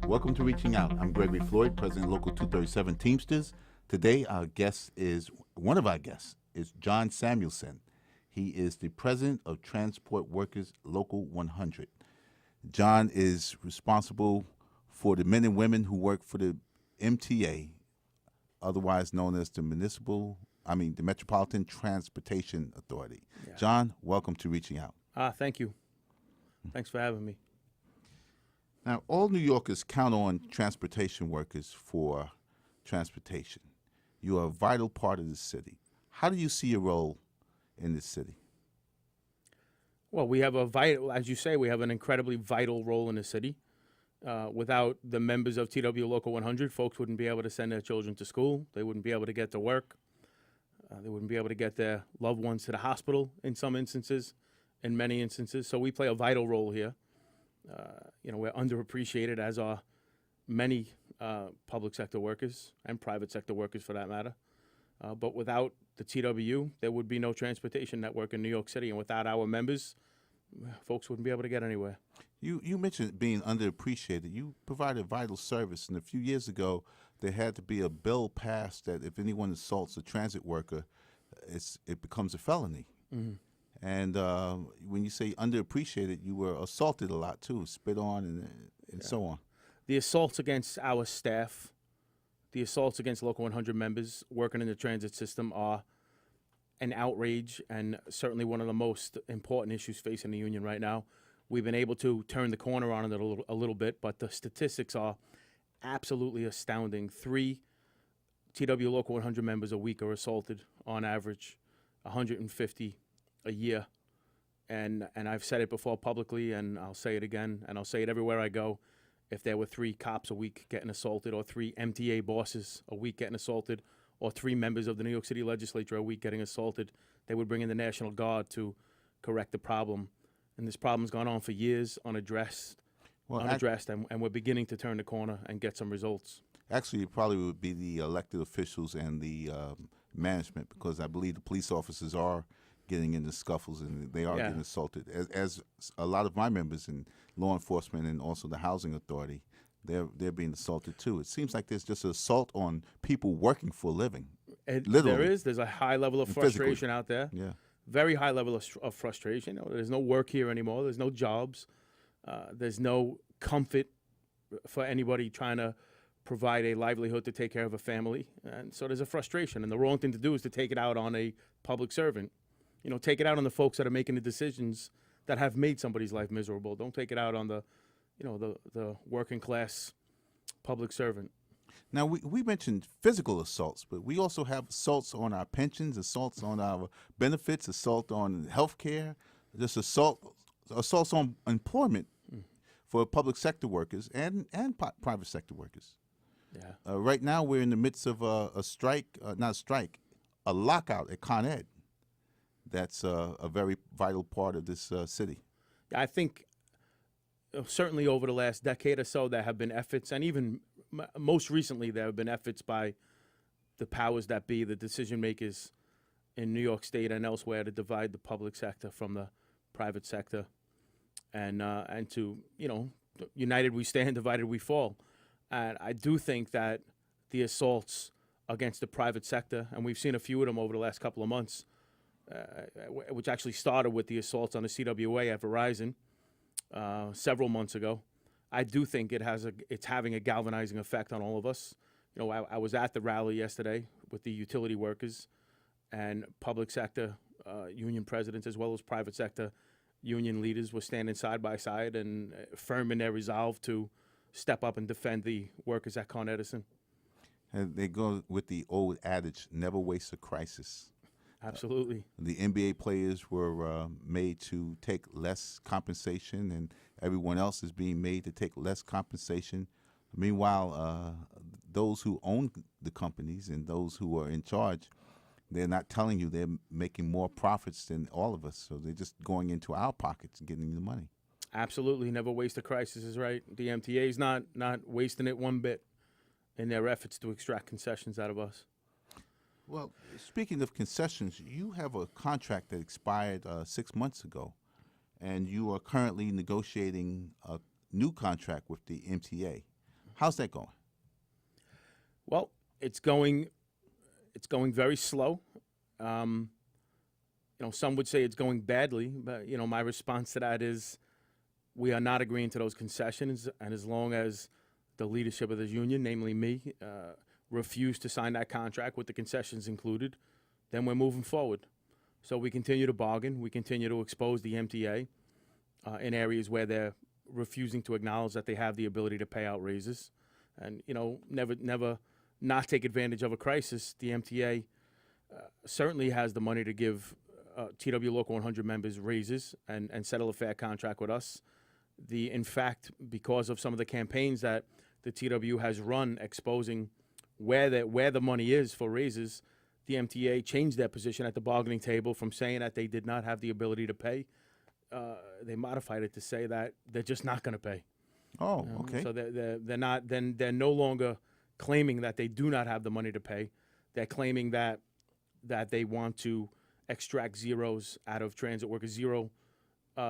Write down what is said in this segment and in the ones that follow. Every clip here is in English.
Welcome to Reaching Out. I'm Gregory Floyd, President Local 237 Teamsters. Today, one of our guests is John Samuelsen. He is the President of Transport Workers Local 100. John is responsible for the men and women who work for the MTA, otherwise known as the Metropolitan Transportation Authority. Yeah. John, welcome to Reaching Out. Thank you. Thanks for having me. Now, all New Yorkers count on transportation workers for transportation. You are a vital part of the city. How do you see your role in this city? Well, we have as you say, we have an incredibly vital role in the city. Without the members of TW Local 100, folks wouldn't be able to send their children to school. They wouldn't be able to get to work. They wouldn't be able to get their loved ones to the hospital in some instances, in many instances. So we play a vital role here. We're underappreciated, as are many public sector workers and private sector workers for that matter. But without the TWU, there would be no transportation network in New York City. And without our members, folks wouldn't be able to get anywhere. You mentioned being underappreciated. You provide a vital service. And a few years ago, there had to be a bill passed that if anyone assaults a transit worker, it becomes a felony. Mm-hmm. And when you say underappreciated, you were assaulted a lot, too, spit on and so on. The assaults against our staff, the assaults against Local 100 members working in the transit system are an outrage and certainly one of the most important issues facing the union right now. We've been able to turn the corner on it a little bit, but the statistics are absolutely astounding. 3 TW Local 100 members a week are assaulted on average, 150 a year. And I've said it before publicly, and I'll say it again, and I'll say it everywhere I go. If there were 3 cops a week getting assaulted, or 3 MTA bosses a week getting assaulted, or 3 members of the New York City legislature a week getting assaulted, they would bring in the National Guard to correct the problem. And this problem's gone on for years, unaddressed, and we're beginning to turn the corner and get some results. Actually, it probably would be the elected officials and the management, because I believe the police officers are getting into scuffles and they are getting assaulted. As a lot of my members in law enforcement and also the housing authority, they're being assaulted too. It seems like there's just an assault on people working for a living. Literally. There's a high level of frustration out there. Yeah. Very high level of frustration. There's no work here anymore. There's no jobs. There's no comfort for anybody trying to provide a livelihood to take care of a family. And so there's a frustration. And the wrong thing to do is to take it out on a public servant. Take it out on the folks that are making the decisions that have made somebody's life miserable. Don't take it out on the working class public servant. Now, we mentioned physical assaults, but we also have assaults on our pensions, assaults on our benefits, assault on health care, just assaults on employment for public sector workers and private sector workers. Yeah. Right now, we're in the midst of a lockout at Con Ed. That's a very vital part of this city. I think certainly over the last decade or so, there have been efforts, and even most recently, there have been efforts by the powers that be, the decision makers in New York State and elsewhere, to divide the public sector from the private sector, and to, united we stand, divided we fall. And I do think that the assaults against the private sector, and we've seen a few of them over the last couple of months, which actually started with the assaults on the CWA at Verizon several months ago. I do think it's having a galvanizing effect on all of us. I was at the rally yesterday with the utility workers and public sector union presidents, as well as private sector union leaders, were standing side by side and firm in their resolve to step up and defend the workers at Con Edison. And they go with the old adage, never waste a crisis. Absolutely. The NBA players were made to take less compensation, and everyone else is being made to take less compensation. Meanwhile, those who own the companies and those who are in charge, they're not telling you they're making more profits than all of us. So they're just going into our pockets and getting the money. Absolutely. Never waste a crisis is right. The MTA is not wasting it one bit in their efforts to extract concessions out of us. Well, speaking of concessions, you have a contract that expired 6 months ago, and you are currently negotiating a new contract with the MTA. How's that going? Well, it's going very slow. Some would say it's going badly, but my response to that is we are not agreeing to those concessions, and as long as the leadership of this union, namely me, refuse to sign that contract with the concessions included, then we're moving forward. So we continue to bargain. We continue to expose the MTA in areas where they're refusing to acknowledge that they have the ability to pay out raises, and never not take advantage of a crisis. The MTA certainly has the money to give TW Local 100 members raises and settle a fair contract with us. In fact, because of some of the campaigns that the TW has run exposing where the money is for raises, the MTA changed their position at the bargaining table from saying that they did not have the ability to pay. They modified it to say that they're just not going to pay. Oh, okay. So they're no longer claiming that they do not have the money to pay. They're claiming that they want to extract zeros out of transit workers, zero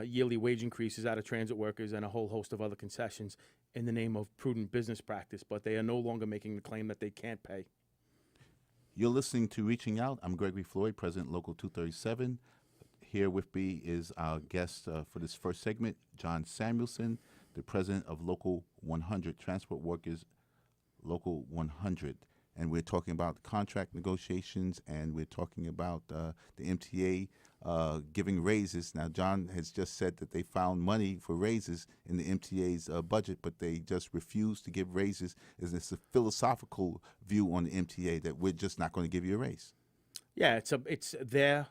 yearly wage increases out of transit workers, and a whole host of other concessions in the name of prudent business practice, but they are no longer making the claim that they can't pay. You're listening to Reaching Out. I'm Gregory Floyd, President Local 237. Here with me is our guest for this first segment, John Samuelsen, the President of Local 100, Transport Workers Local 100. And we're talking about contract negotiations, and we're talking about the MTA giving raises. Now, John has just said that they found money for raises in the MTA's budget, but they just refuse to give raises. Is this a philosophical view on the MTA that we're just not going to give you a raise? Yeah, it's their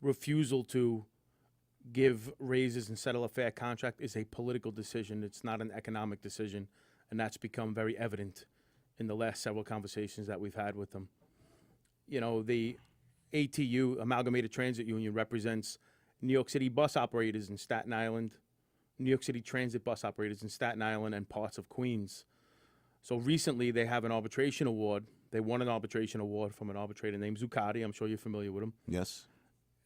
refusal to give raises and settle a fair contract is a political decision. It's not an economic decision, and that's become very evident in the last several conversations that we've had with them. The ATU, Amalgamated Transit Union, represents New York City bus operators in Staten Island, New York City transit bus operators in Staten Island and parts of Queens. So recently they have an arbitration award. They won an arbitration award from an arbitrator named Zuccotti. I'm sure you're familiar with him. Yes.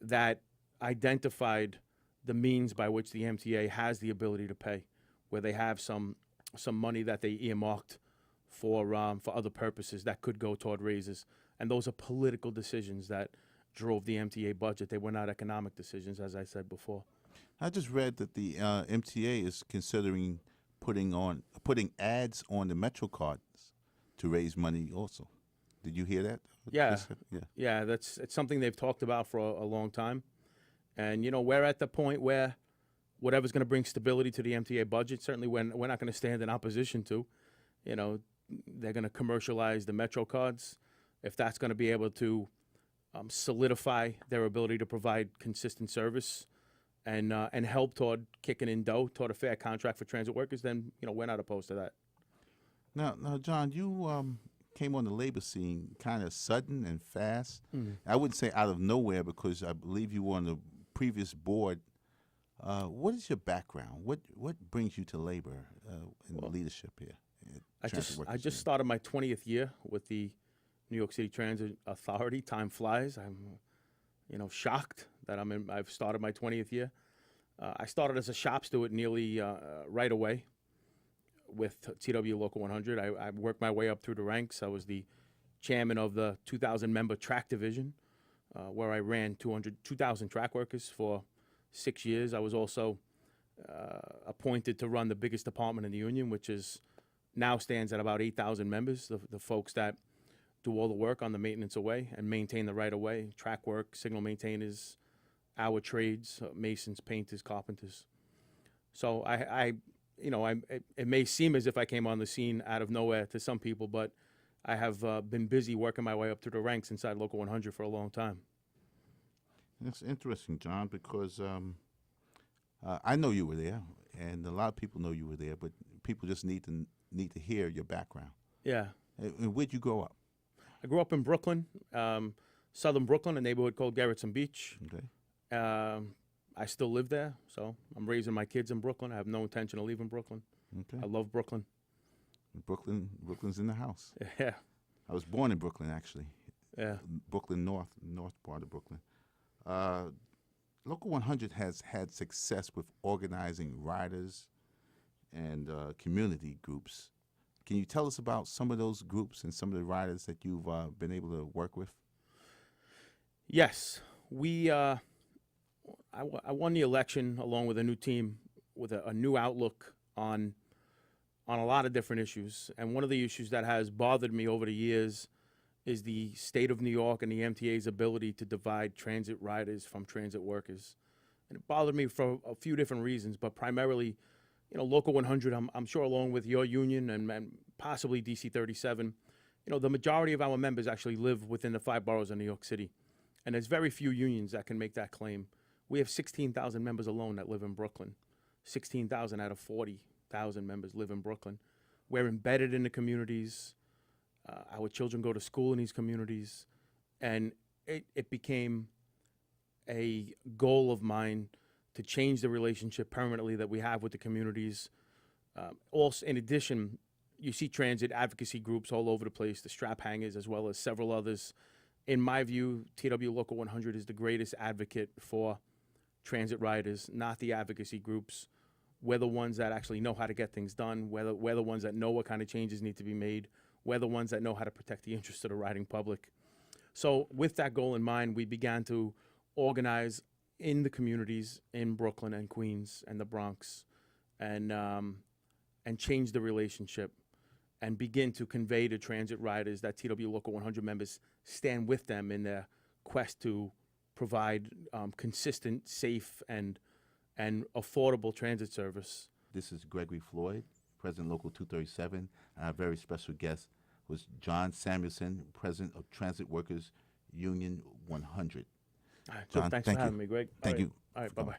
That identified the means by which the MTA has the ability to pay, where they have some money that they earmarked for other purposes that could go toward raises. And those are political decisions that drove the MTA budget. They were not economic decisions, as I said before. I just read that the MTA is considering putting ads on the Metro cards to raise money also. Did you hear that? Yeah. It's something they've talked about for a long time. And, we're at the point where whatever's going to bring stability to the MTA budget, certainly we're not going to stand in opposition to. They're going to commercialize the Metro cards. If that's going to be able to solidify their ability to provide consistent service and help toward kicking in dough toward a fair contract for transit workers, then we're not opposed to that. Now, John, you came on the labor scene kind of sudden and fast. I wouldn't say out of nowhere because I believe you were on the previous board. What is your background? What brings you to labor in leadership here? I just started my 20th year with the New York City Transit Authority. Time flies. I'm, shocked that I've started my 20th year. I started as a shop steward nearly right away with TW Local 100. I worked my way up through the ranks. I was the chairman of the 2,000-member track division, where I ran 2,000 track workers for 6 years. I was also appointed to run the biggest department in the union, which now stands at about 8,000 members, the folks that do all the work on the maintenance away and maintain the right-of-way, track work, signal maintainers, our trades, masons, painters, carpenters. So it may seem as if I came on the scene out of nowhere to some people, but I have been busy working my way up through the ranks inside Local 100 for a long time. That's interesting, John, because I know you were there, and a lot of people know you were there, but people just need to hear your background. Yeah. And where'd you grow up? I grew up in Brooklyn, southern Brooklyn, a neighborhood called Gerritsen Beach. Okay. I still live there, so I'm raising my kids in Brooklyn. I have no intention of leaving Brooklyn. Okay. I love Brooklyn. Brooklyn's in the house. Yeah. I was born in Brooklyn, actually. Yeah. Brooklyn north part of Brooklyn. Local 100 has had success with organizing riders and community groups. Can you tell us about some of those groups and some of the riders that you've been able to work with? Yes, I won the election along with a new team with a new outlook on a lot of different issues. And one of the issues that has bothered me over the years is the state of New York and the MTA's ability to divide transit riders from transit workers. And it bothered me for a few different reasons, but primarily, Local 100, I'm sure along with your union and possibly DC 37, the majority of our members actually live within the 5 boroughs of New York City. And there's very few unions that can make that claim. We have 16,000 members alone that live in Brooklyn. 16,000 out of 40,000 members live in Brooklyn. We're embedded in the communities. Our children go to school in these communities. And it became a goal of mine to change the relationship permanently that we have with the communities. Also, in addition, you see transit advocacy groups all over the place, the strap hangers as well as several others. In my view, TW Local 100 is the greatest advocate for transit riders, not the advocacy groups. We're the ones that actually know how to get things done. We're the ones that know what kind of changes need to be made. We're the ones that know how to protect the interests of the riding public. So with that goal in mind, we began to organize in the communities in Brooklyn and Queens and the Bronx and change the relationship and begin to convey to transit riders that TW Local 100 members stand with them in their quest to provide consistent, safe, and affordable transit service. This is Gregory Floyd, President Local 237. Our very special guest was John Samuelsen, President of Transit Workers Union 100. All right, John, thanks for having me, Greg. Thank you. All right, bye-bye.